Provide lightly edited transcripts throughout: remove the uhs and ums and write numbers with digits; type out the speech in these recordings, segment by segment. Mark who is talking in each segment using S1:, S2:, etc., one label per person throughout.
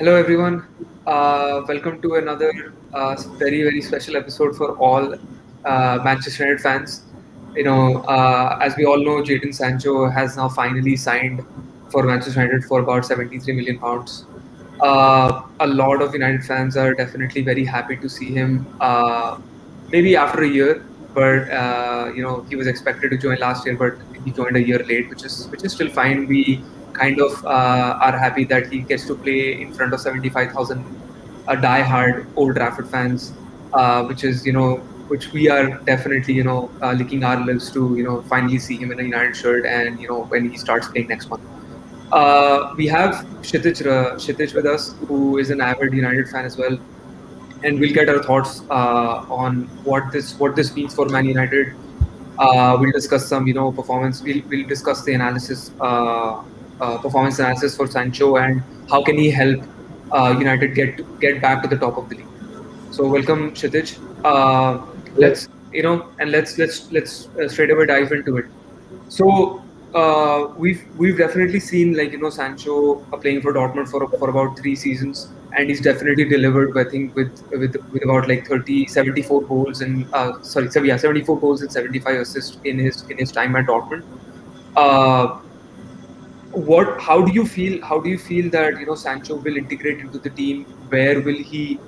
S1: Hello, everyone. Welcome to another very special episode for all Manchester United fans. As we all know, Jadon Sancho has now finally signed for Manchester United for about 73 million pounds. A lot of United fans are definitely very happy to see him. Maybe after a year, but he was expected to join last year, but he joined a year late, which is still fine. We kind of are happy that he gets to play in front of 75,000 die-hard Old Trafford fans, which we are definitely licking our lips to finally see him in a United shirt and when he starts playing next month. We have Kshitij with us, who is an avid United fan as well, and we'll get our thoughts on what this means for Man United. We'll discuss some, performance. We'll discuss the performance analysis for Sancho, and how can he help United get back to the top of the league. So welcome, Kshitij.
S2: Hello.
S1: Let's straight away dive into it. So we've definitely seen, Sancho playing for Dortmund for about 3 seasons, and he's definitely delivered. I think with about like 74 goals and 74 goals and 75 assists in his time at Dortmund. Uh, what how do you feel that Sancho will integrate into the team? Where will he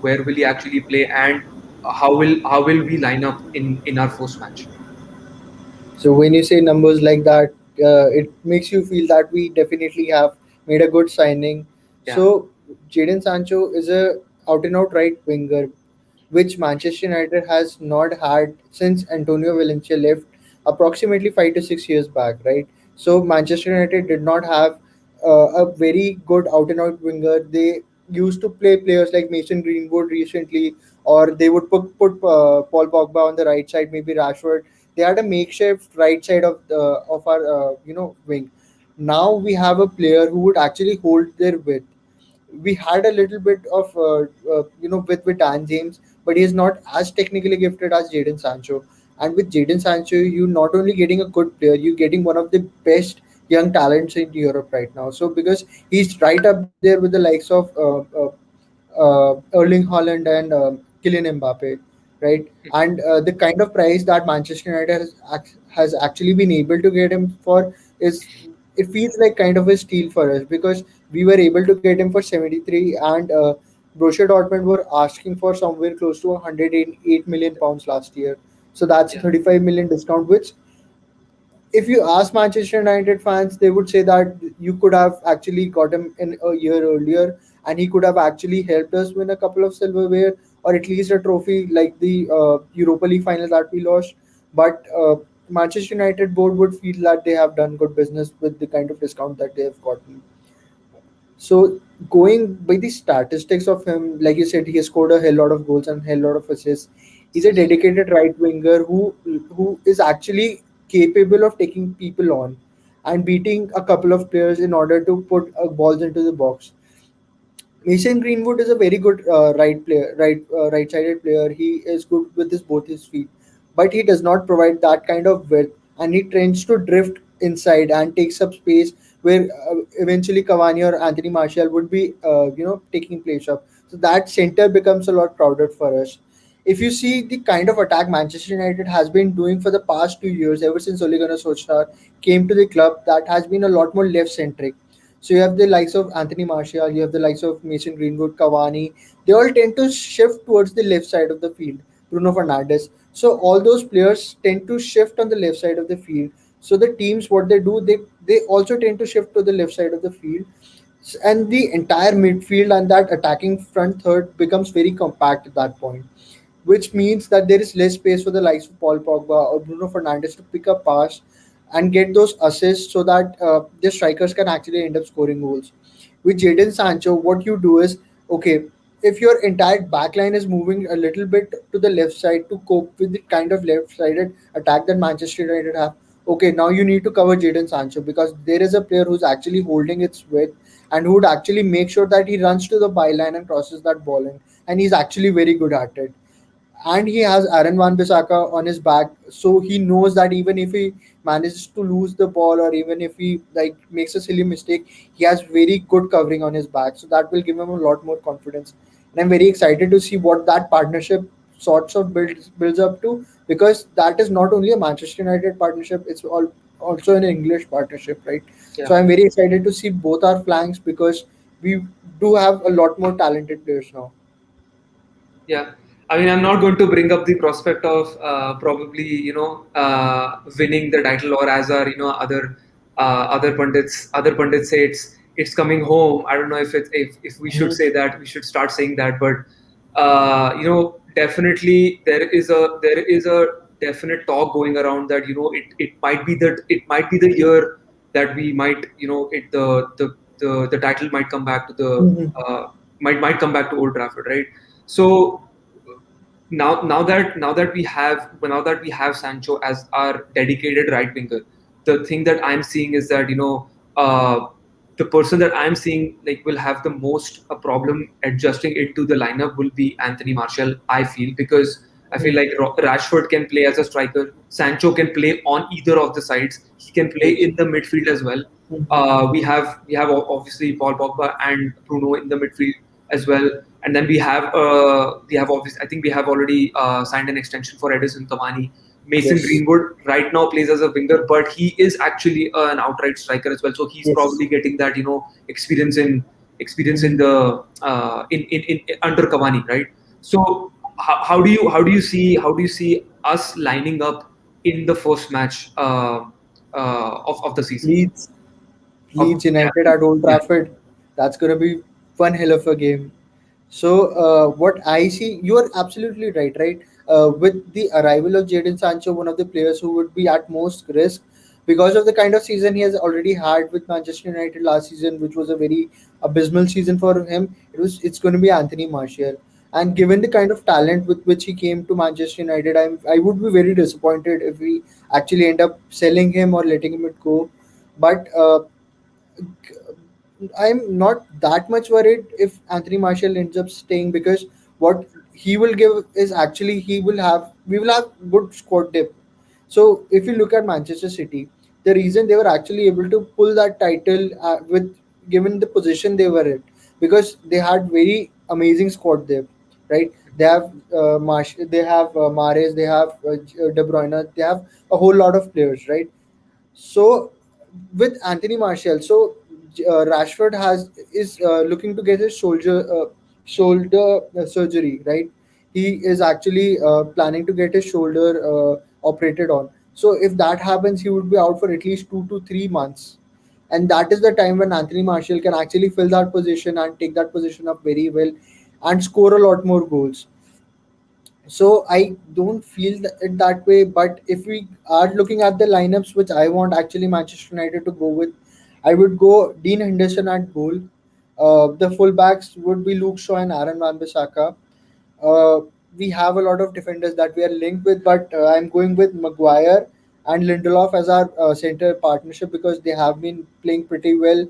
S1: actually play, and how will we line up in our first match?
S2: So when you say numbers like that, it makes you feel that we definitely have made a good signing.
S1: Yeah.
S2: So Jadon Sancho is a out and out right winger, which Manchester United has not had since Antonio Valencia left approximately 5 to 6 years back, right? So Manchester United did not have a very good out and out winger. They used to play players like Mason Greenwood recently, or they would put Paul Pogba on the right side, maybe Rashford. They had a makeshift right side of our wing. Now we have a player who would actually hold their width. We had a little bit of with Dan James, but he is not as technically gifted as Jadon Sancho. And with Jadon Sancho, you're not only getting a good player, you're getting one of the best young talents in Europe right now. So because he's right up there with the likes of Erling Haaland and Kylian Mbappe, right? And the kind of price that Manchester United has actually been able to get him for is, it feels like kind of a steal for us, because we were able to get him for 73, and Borussia Dortmund were asking for somewhere close to 108 million pounds last year. So that's a
S1: Yeah.
S2: 35 million discount, which if you ask Manchester United fans, they would say that you could have actually got him in a year earlier, and he could have actually helped us win a couple of silverware, or at least a trophy like the Europa League final that we lost. But Manchester United board would feel that they have done good business with the kind of discount that they have gotten. So going by the statistics of him, like you said, he has scored a hell lot of goals and hell lot of assists. He's a dedicated right winger who is actually capable of taking people on and beating a couple of players in order to put balls into the box. Mason Greenwood is a very good right player, right-sided player. He is good with his both his feet, but he does not provide that kind of width, and he tends to drift inside and takes up space where eventually Cavani or Anthony Martial would be, taking place up. So that center becomes a lot crowded for us. If you see the kind of attack Manchester United has been doing for the past 2 years, ever since Ole Gunnar Solskjaer came to the club, that has been a lot more left centric. So you have the likes of Anthony Martial, you have the likes of Mason Greenwood, Cavani. They all tend to shift towards the left side of the field. Bruno Fernandes. So all those players tend to shift on the left side of the field. So the teams, what they do, they also tend to shift to the left side of the field, and the entire midfield and that attacking front third becomes very compact at that point, which means that there is less space for the likes of Paul Pogba or Bruno Fernandes to pick up pass and get those assists, so that the strikers can actually end up scoring goals. With Jadon Sancho, what you do is, okay, if your entire backline is moving a little bit to the left side to cope with the kind of left-sided attack that Manchester United have, okay, now you need to cover Jadon Sancho, because there is a player who's actually holding its width and who would actually make sure that he runs to the byline and crosses that ball in, and he's actually very good at it. and he has Aaron Van Bissaka on his back, so he knows that even if he manages to lose the ball, or even if he like makes a silly mistake, he has very good covering on his back. So that will give him a lot more confidence. And I'm very excited to see what that partnership sorts of builds up to, because that is not only a Manchester United partnership; it's also an English partnership, right? So
S1: Yeah.
S2: I'm very excited to see both our flanks, because we do have a lot more talented players now.
S1: Yeah, I mean, I'm not going to bring up the prospect of probably winning the title, or as our other pundits say it's coming home. I don't know if we should
S2: Mhm.
S1: say that, we should start saying that, but definitely there is a definite talk going around that it might be the year that we might it the title might come back to the
S2: Mhm.
S1: uh, might come back to Old Trafford, right? So now that we have Sancho as our dedicated right winger, the thing that I'm seeing is that the person that I'm seeing like will have the most a problem adjusting into the lineup will be Anthony Martial. I feel, because I feel
S2: Mhm.
S1: like Rashford can play as a striker, Sancho can play on either of the sides, he can play
S2: Yes.
S1: in the midfield as well.
S2: Mhm.
S1: We have obviously Paul Pogba and Bruno in the midfield as well, and then we have obviously, I think we have already signed an extension for Edison Cavani. Mason
S2: Yes.
S1: Greenwood right now plays as a winger, but he is actually an outright striker as well. So he's
S2: Yes.
S1: probably getting that experience in
S2: Mhm.
S1: the in under Cavani, right? So how do you see us lining up in the first match of the season?
S2: Leeds, Leeds
S1: Yeah,
S2: United at Old
S1: yeah,
S2: Trafford. That's gonna be one hell of a game. So what I see, you are absolutely right, right? With the arrival of Jadon Sancho, one of the players who would be at most risk because of the kind of season he has already had with Manchester United last season, which was a very abysmal season for him. It's going to be Anthony Martial, and given the kind of talent with which he came to Manchester United, I would be very disappointed if we actually end up selling him or letting him go. But I'm not that much worried if Anthony Martial ends up staying, because what he will give is actually we will have good squad depth. So if you look at Manchester City, the reason they were actually able to pull that title with given the position they were in, because they had very amazing squad depth, right? They have they have Mahrez, they have De Bruyne, they have a whole lot of players, right? So with Anthony Martial, so Rashford has is looking to get his shoulder surgery, right? He is actually planning to get his shoulder operated on. So if that happens, he would be out for at least 2 to 3 months, and that is the time when Anthony Martial can actually fill that position and take that position up very well and score a lot more goals. So I don't feel it that way. But if we are looking at the lineups, which I want actually Manchester United to go with, I would go Dean Henderson at goal. The fullbacks would be Luke Shaw and Aaron Wan-Bissaka. Uh, we have a lot of defenders that we are linked with, but I'm going with Maguire and Lindelof as our center partnership, because they have been playing pretty well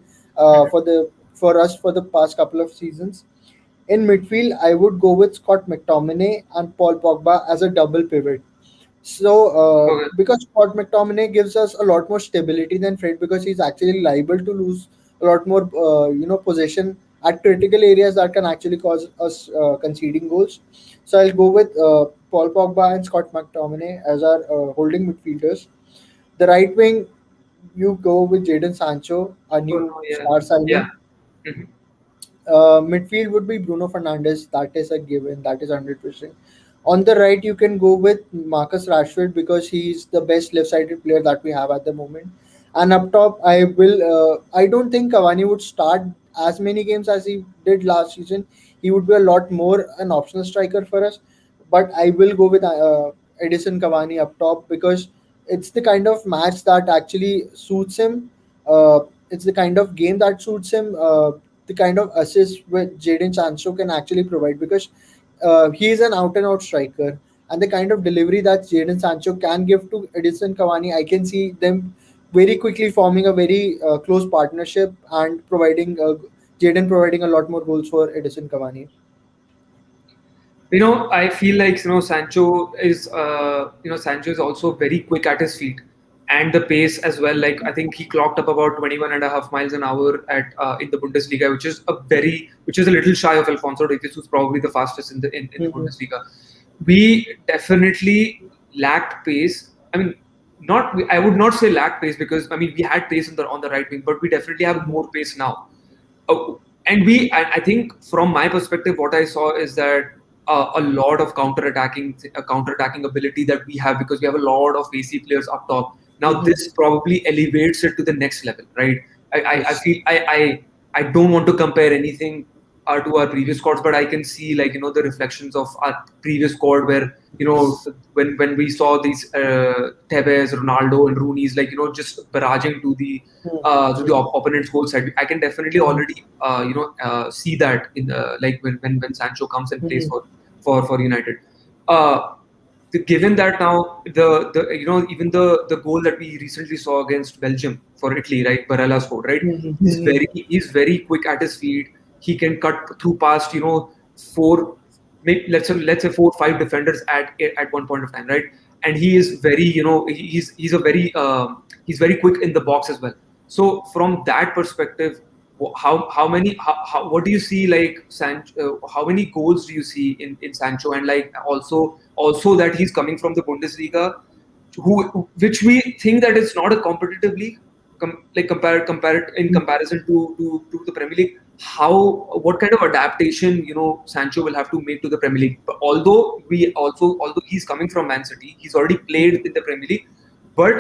S2: for us for the past couple of seasons. In midfield, I would go with Scott McTominay and Paul Pogba as a double pivot. So,
S1: okay.
S2: because Scott McTominay gives us a lot more stability than Fred, because he's actually liable to lose a lot more, possession at critical areas that can actually cause us conceding goals. So, I'll go with Paul Pogba and Scott McTominay as our holding midfielders. The right wing, you go with Jadon Sancho, a
S1: Oh
S2: new
S1: no, yeah,
S2: star
S1: yeah.
S2: signing.
S1: Mhm.
S2: Midfield would be Bruno Fernandes. That is a given. That is 100%. On the right, you can go with Marcus Rashford, because he's the best left-sided player that we have at the moment. And up top, I will. I don't think Cavani would start as many games as he did last season. He would be a lot more an optional striker for us. But I will go with Edison Cavani up top, because it's the kind of match that actually suits him. It's the kind of game that suits him. The kind of assist with Jadon Sancho can actually provide, because he is an out and out striker, and the kind of delivery that Jadon Sancho can give to Edison Cavani, I can see them very quickly forming a very close partnership and providing Jadon providing a lot more goals for Edison Cavani.
S1: I feel like Sancho is also very quick at his feet, and the pace as well. Like I think he clocked up about 21.5 miles an hour at in the Bundesliga, which is a little shy of Alfonso Davies, who's probably the fastest in the
S2: Mhm.
S1: Bundesliga. We definitely lacked pace. I mean, not I would not say lacked pace, because I mean we had pace on the right wing, but we definitely have more pace now. Oh, and I think from my perspective, what I saw is that a lot of counter-attacking ability that we have, because we have a lot of AC players up top. Now
S2: Mhm.
S1: this probably elevates it to the next level, right? I
S2: Yes.
S1: feel I don't want to compare anything to our previous squads, but I can see, like, the reflections of our previous squad, where when we saw these Tevez, Ronaldo, and Rooney's, like, just barraging to the opponent's goal side. I can definitely
S2: Mhm.
S1: already see that in like when Sancho comes and plays
S2: Mhm.
S1: for United. Uh, Given that now the even the goal that we recently saw against Belgium for Italy, right? Barella scored, right?
S2: Mhm.
S1: He's
S2: Mhm.
S1: very quick at his feet. He can cut through past four, maybe let's say 4 or 5 defenders at one point of time, right? And he is very he's very quick in the box as well. So from that perspective, how many what do you see, like how many goals do you see in Sancho, and like also that he's coming from the Bundesliga, which we think that it's not a competitive league, compare it in comparison to the Premier League. What kind of adaptation Sancho will have to make to the Premier League? But although he's coming from Man City, he's already played in the Premier League, but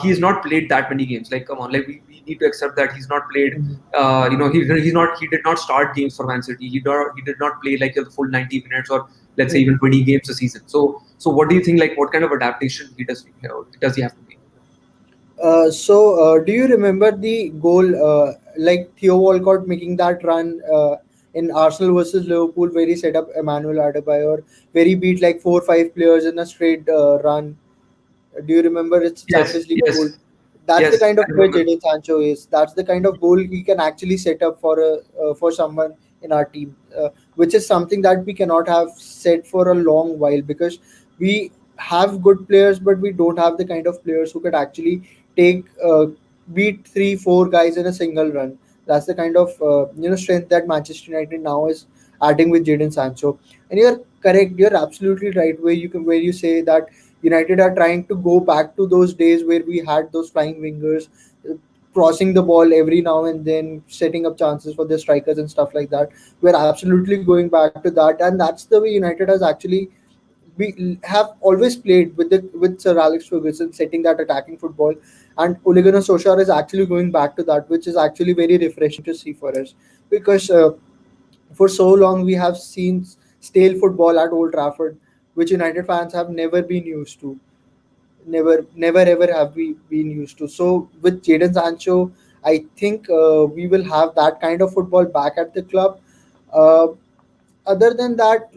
S1: he's not played that many games. Like, come on, like we need to accept that he's not played.
S2: Mhm.
S1: He did not start games for Man City. He did not play like the full 90 minutes, or let's say even
S2: Mhm.
S1: 20 games a season. So what do you think? Like, what kind of adaptation does he have to make?
S2: Do you remember the goal, like Theo Walcott making that run in Arsenal versus Liverpool, where he set up Emmanuel Adebayor, where he beat like 4 or 5 players in a straight run? Do you remember? It's a
S1: Yes,
S2: Champions League goal.
S1: yes,
S2: That's the
S1: yes.
S2: kind of
S1: I
S2: player
S1: remember.
S2: Jadon Sancho is. That's the kind of goal he can actually set up for someone in our team, which is something that we cannot have said for a long while, because we have good players, but we don't have the kind of players who could actually take beat 3 4 guys in a single run. That's the kind of strength that Manchester United now is adding with Jadon Sancho. And you're correct. You're absolutely right where you say that United are trying to go back to those days where we had those flying wingers uh, crossing the ball every now and then, setting up chances for the strikers and stuff like that. We're absolutely going back to that, and that's the way United has actually we have always played with Sir Alex Ferguson setting that attacking football, and Ole Gunnar Solskjaer is actually going back to that, which is actually very refreshing to see for us, because for so long we have seen stale football at Old Trafford, which United fans have never been used to. Never ever have we been used to. So with Jadon Sancho, I think we will have that kind of football back at the club. Uh, Other than that,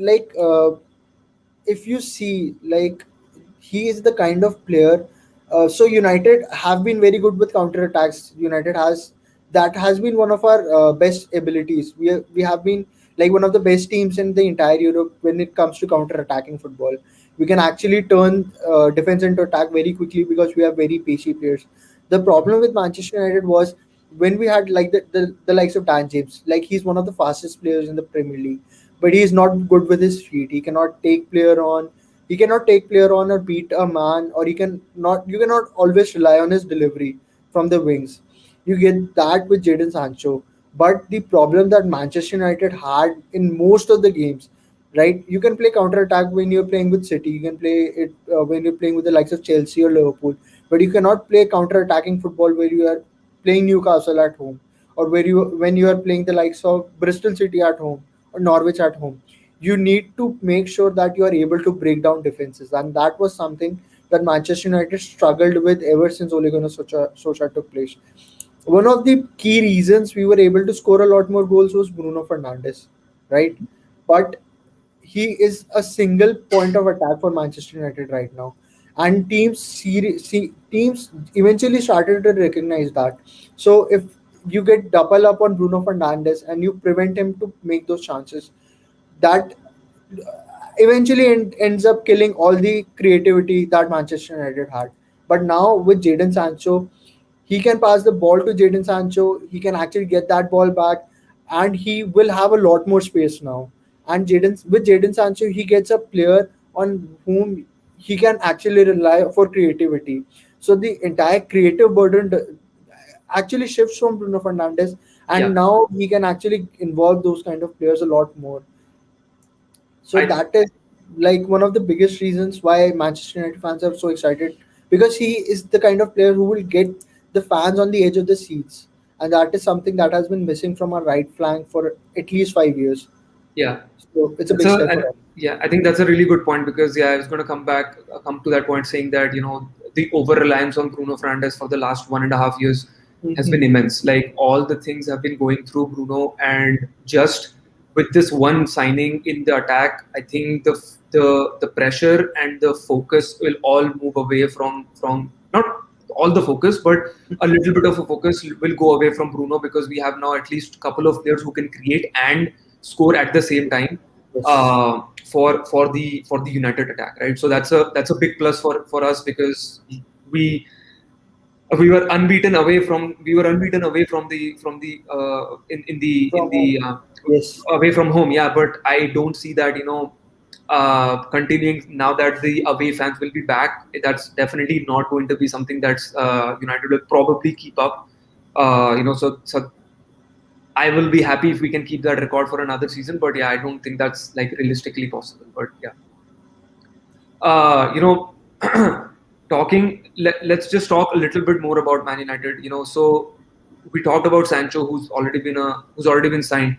S2: if you see, like, he is the kind of player. So United have been very good with counter attacks. United has that has been one of our best abilities. We have been like one of the best teams in the entire Europe when it comes to counter attacking football. We can actually turn defense into attack very quickly because we have very pacey players. The problem with Manchester United was when we had like the likes of Dan James. Like, he's one of the fastest players in the Premier League, but he is not good with his feet. He cannot take player on. He cannot take player on or beat a man, or he can not. You cannot always rely on his delivery from the wings. You get that with Jadon Sancho. But the problem that Manchester United had in most of the games, right? You can play counter attack when you're playing with City. You can play it when you're playing with the likes of Chelsea or Liverpool. But you cannot play counter attacking football where you are playing Newcastle at home, or where you when you are playing the likes of Bristol City at home or Norwich at home. You need to make sure that you are able to break down defenses, and that was something that Manchester United struggled with ever since Ole Gunnar Solskjaer took place. One of the key reasons we were able to score a lot more goals was Bruno Fernandes, right? But he is a single point of attack for Manchester United right now, and teams eventually started to recognize that. So if you get double up on Bruno Fernandes and you prevent him to make those chances, that eventually ends up killing all the creativity that Manchester United had. But now with Jadon Sancho, he can pass the ball to Jadon Sancho. He can actually get that ball back, and he will have a lot more space now. And Jadon Sancho, he gets a player on whom he can actually rely for creativity. So the entire creative burden actually shifts from Bruno Fernandes,
S1: Yeah,
S2: and now he can actually involve those kind of players a lot more. So
S1: I
S2: that is like one of the biggest reasons why Manchester United fans are so excited, because he is the kind of player who will get the fans on the edge of the seats, and that is something that has been missing from our right flank for at least 5 years.
S1: yeah.
S2: So it's a
S1: That's
S2: big
S1: a
S2: step
S1: and
S2: for us.
S1: yeah, I think that's a really good point because yeah, I was going to come to that point saying that the over reliance on Bruno Fernandes for the last 1.5 years has been
S2: Mhm.
S1: immense. Like all the things have been going through Bruno, and just with this one signing in the attack, I think the pressure and the focus will all move away from not all the focus, but a little bit of a focus will go away from Bruno because we have now at least a couple of players who can create and score at the same time
S2: Yes.
S1: for the United attack, right? So that's a big plus for us because we we were unbeaten away from the in
S2: From home.
S1: the
S2: Yes.
S1: away from home, yeah. But I don't see that continuing now that the away fans will be back. That's definitely not going to be something that's United will probably keep up. So I will be happy if we can keep that record for another season. But yeah, I don't think that's like realistically possible. But yeah, uh, you know, let's just talk a little bit more about Man United. So we talked about Sancho, who's already been signed.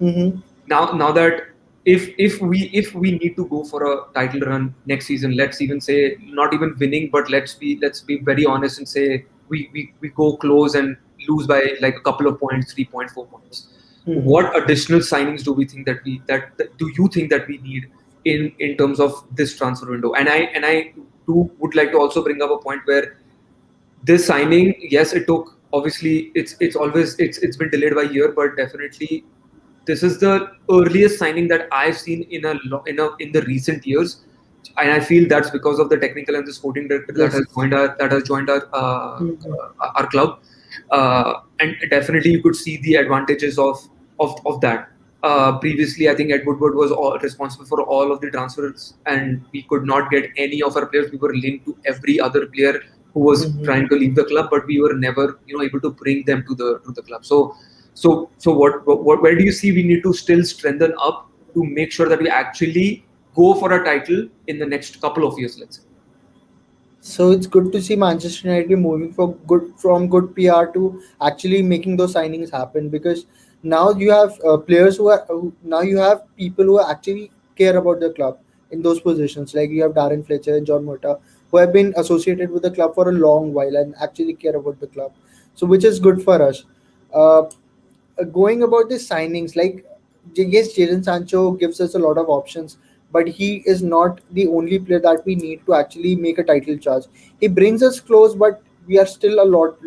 S2: Mm-hmm.
S1: Now that if we need to go for a title run next season, let's even say not even winning, but let's be very honest and say we go close and lose by like a couple of points, 3 points, 4 points.
S2: Mm-hmm.
S1: What additional signings do we think that do you think that we need in terms of this transfer window? And I do would like to also bring up a point where this signing, yes, it took, obviously it's been delayed by a year, but definitely this is the earliest signing that I've seen in the recent years, and I feel that's because of the technical and the sporting director that
S2: Yes.
S1: has joined our club, and definitely you could see the advantages of that. Previously, I think Ed Woodward was responsible for all of the transfers, and we could not get any of our players. We were linked to every other player who was
S2: Mm-hmm.
S1: trying to leave the club, but we were never, able to bring them to the club. So where do you see we need to still strengthen up to make sure that we actually go for a title in the next couple of years, let's say?
S2: So it's good to see Manchester United moving from good PR to actually making those signings happen, because now you have players now you have people who actually care about the club in those positions. Like you have Darren Fletcher and John Mota, who have been associated with the club for a long while and actually care about the club. So which is good for us. Uh, Going about the signings, like yes, Jadon Sancho gives us a lot of options, but he is not the only player that we need to actually make a title charge. He brings us close, but we are still a lot.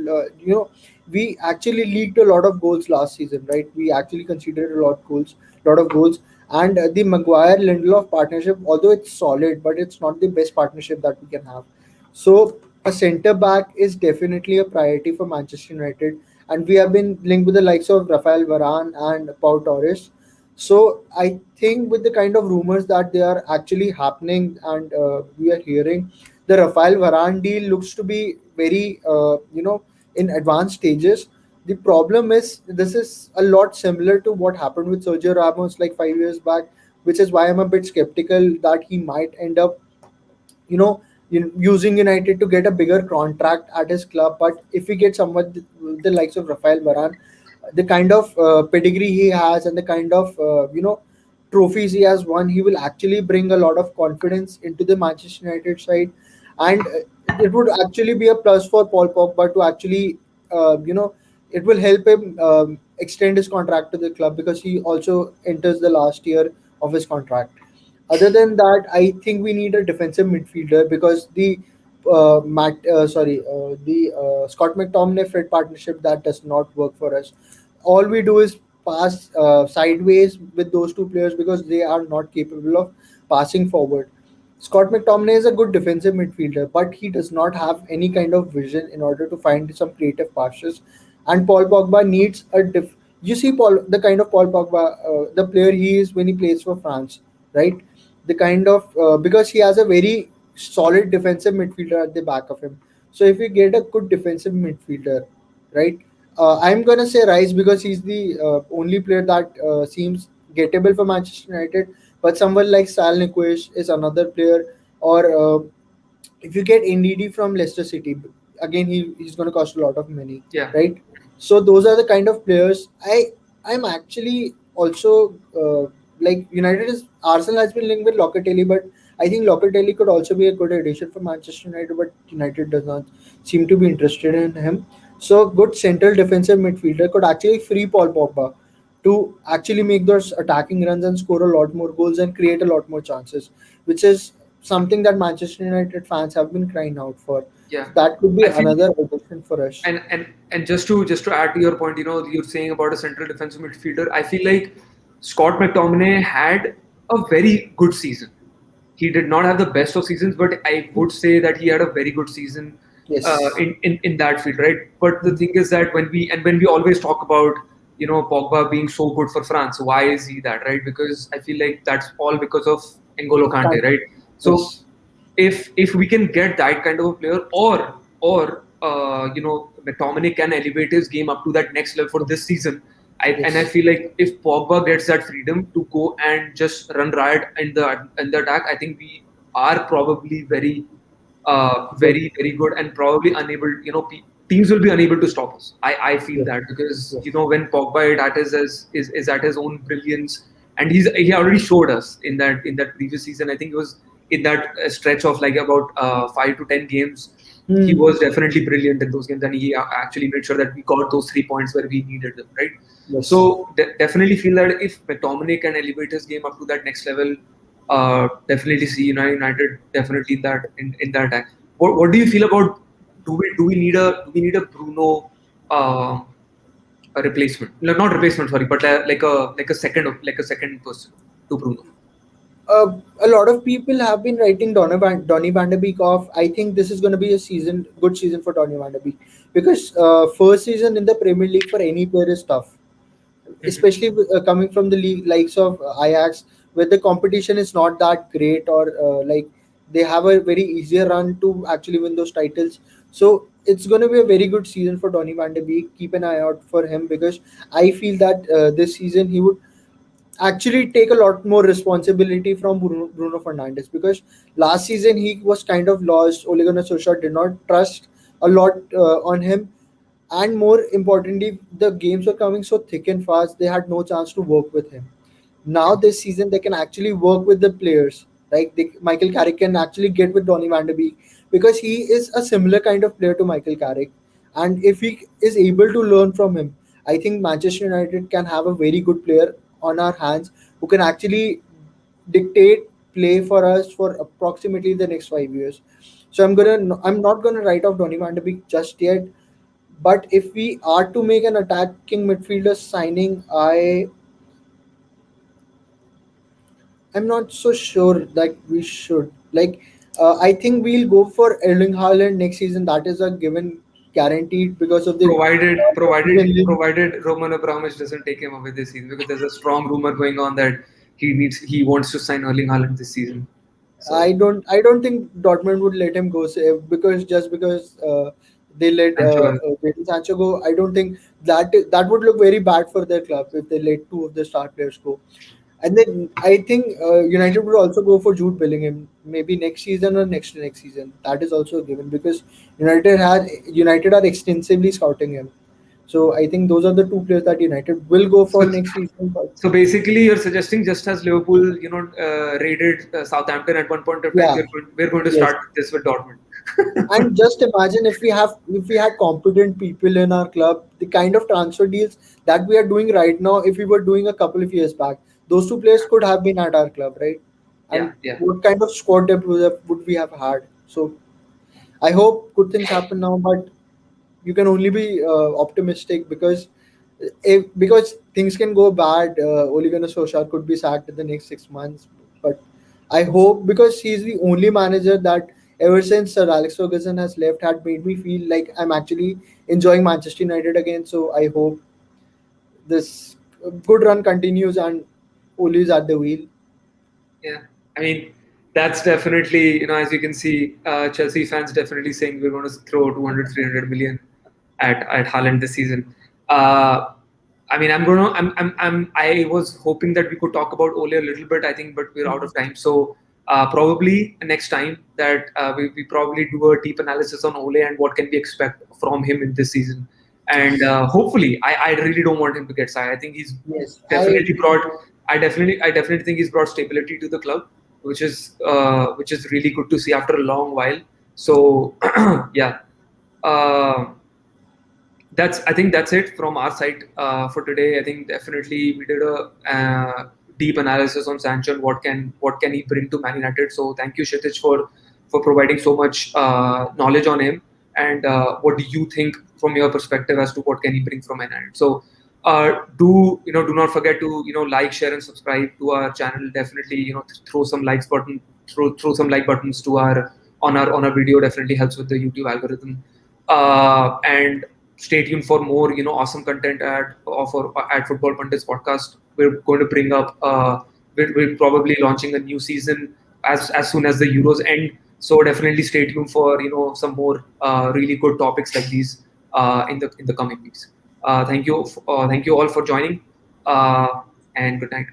S2: We actually leaked a lot of goals last season, right? We actually conceded lot of goals, and the Maguire Lindelof partnership, although it's solid, but it's not the best partnership that we can have. So a centre back is definitely a priority for Manchester United, and we have been linked with the likes of Rafael Varane and Pau Torres. So I think with the kind of rumors that they are actually happening and we are hearing, the Rafael Varane deal looks to be very in advanced stages. The problem is this is a lot similar to what happened with Sergio Ramos like 5 years back, which is why I'm a bit skeptical that he might end up you know using United to get a bigger contract at his club. But if we get someone with the likes of Rafael Varane, the kind of pedigree he has and the kind of trophies he has won, he will actually bring a lot of confidence into the Manchester United side, and it would actually be a plus for Paul Pogba to actually it will help him extend his contract to the club, because he also enters the last year of his contract. Other than that, I think we need a defensive midfielder, because the Scott McTominay Fred partnership, that does not work for us. All we do is pass sideways with those two players because they are not capable of passing forward. Scott McTominay is a good defensive midfielder, but he does not have any kind of vision in order to find some creative passes. And Paul Pogba needs a you see the kind of Paul Pogba, the player he is when he plays for France, right? The kind of because he has a very solid defensive midfielder at the back of him. So if you get a good defensive midfielder, right? I'm gonna say Rice because he's the only player that seems gettable for Manchester United. But someone like Sal Nikush is another player, or if you get NDD from Leicester City, again he's going to cost a lot of money,
S1: Yeah,
S2: right? So those are the kind of players I'm actually also like United is Arsenal has been linked with Locatelli, but I think Locatelli could also be a good addition for Manchester United, but United does not seem to be interested in him. So good central defensive midfielder could actually free Paul Pogba to actually make those attacking runs and score a lot more goals and create a lot more chances, which is something that Manchester United fans have been crying out for.
S1: yeah.
S2: So that could be
S1: I feel
S2: another addition for us.
S1: and just to add to your point, you're saying about a central defensive midfielder. I feel like Scott McTominay had a very good season. He did not have the best of seasons, but I would say that he had a very good season
S2: Yes.
S1: in that field, right? But the thing is that when we always talk about Pogba being so good for France, why is he that, right? Because I feel like that's all because of N'Golo Kante,
S2: Can't.
S1: right? So
S2: Yes.
S1: if we can get that kind of a player, or McTominay can elevate his game up to that next level for this season. I
S2: Yes.
S1: feel like if Pogba gets that freedom to go and just run riot in the attack, I think we are probably
S2: Good.
S1: very good, and probably unable. Teams will be unable to stop us. I feel
S2: Yes.
S1: that because
S2: Yes.
S1: when Pogba is at his own brilliance, and he already showed us in that previous season. I think it was in that stretch of like about 5 to 10 games. He
S2: Hmm.
S1: was definitely brilliant in those games, and he actually made sure that we got those 3 points where we needed them, right?
S2: Yes.
S1: So definitely feel that if McTominay can elevate his game up to that next level, definitely see United definitely in that attack. What do you feel about, do we need a Bruno a replacement? No, not replacement, sorry, but like a second person to Bruno.
S2: A lot of people have been writing Donny van der Beek off. I think this is going to be a good season for Donny van der Beek because first season in the Premier League for any player is tough,
S1: Mhm.
S2: especially coming from the league likes of Ajax, where the competition is not that great, or like they have a very easier run to actually win those titles. So it's going to be a very good season for Donny van der Beek. Keep an eye out for him because I feel that this season he would actually take a lot more responsibility from Bruno Fernandes because last season he was kind of lost. Ole Gunnar Solskjaer did not trust a lot on him, and more importantly, the games were coming so thick and fast. They had no chance to work with him. Now this season they can actually work with the players. Like Michael Carrick can actually get with Donny van der Beek because he is a similar kind of player to Michael Carrick, and if he is able to learn from him, I think Manchester United can have a very good player on our hands who can actually dictate play for us for approximately the next 5 years. So I'm not gonna write off Donny van der Beek just yet. But if we are to make an attacking midfielder signing, I'm not so sure that we should. Like, I think we'll go for Erling Haaland next season. That is a given, guaranteed because of the
S1: Provided provided
S2: season league.
S1: provided Roman Abramovich doesn't take him away this season, because there's a strong rumor going on that he wants to sign Erling Haaland this season. So
S2: I don't think Dortmund would let him go because just because they let
S1: Sancho,
S2: Jadon Sancho go. I don't think that would look very bad for their club if they let two of the star players go. And then I think United would also go for Jude Bellingham maybe next season or next to next season. That is also a given because United are extensively scouting him. So I think those are the two players that United will go for
S1: so
S2: next season. But
S1: so basically, you're suggesting, just as Liverpool, raided Southampton at one point of time,
S2: yeah,
S1: we're going to
S2: yes.
S1: start this with Dortmund.
S2: And just imagine if we had competent people in our club, the kind of transfer deals that we are doing right now, if we were doing a couple of years back, those two players could have been at our club, right?
S1: Yeah,
S2: And
S1: yeah.
S2: what kind of squad depth would we have had? So I hope good things happen now, but you can only be optimistic because things can go bad. Ole Gunnar Solskjaer could be sacked in the next 6 months, but I hope, because he's the only manager that ever since Sir Alex Ferguson has left had made me feel like I'm actually enjoying Manchester United again. So I hope this good run continues and Ole is at the wheel.
S1: Yeah, I mean, that's definitely, as you can see, Chelsea fans definitely saying we're going to throw 200, 300 million at Haaland this season. Uh, I mean, I was hoping that we could talk about Ole a little bit, I think, but we're out of time. So probably next time that we probably do a deep analysis on Ole and what can we expect from him in this season. And hopefully, I really don't want him to get signed. I think he's
S2: Yes, I
S1: definitely
S2: agree.
S1: brought. I definitely think he's brought stability to the club, which is really good to see after a long while. So yeah. Uh, that's I think that's it from our side for today. I think definitely we did a deep analysis on Sancho and what can he bring to Man United. So thank you, Kshitij, for providing so much knowledge on him. And what do you think from your perspective as to what can he bring from Man United? So do not forget to like, share, and subscribe to our channel. Definitely throw some like buttons to our on our video. Definitely helps with the YouTube algorithm. And stay tuned for more awesome content at Football Pundits podcast. We're going to bring up we're probably launching a new season as soon as the Euros end. So definitely stay tuned for some more really good topics like these in the coming weeks. Thank you all for joining, and good night.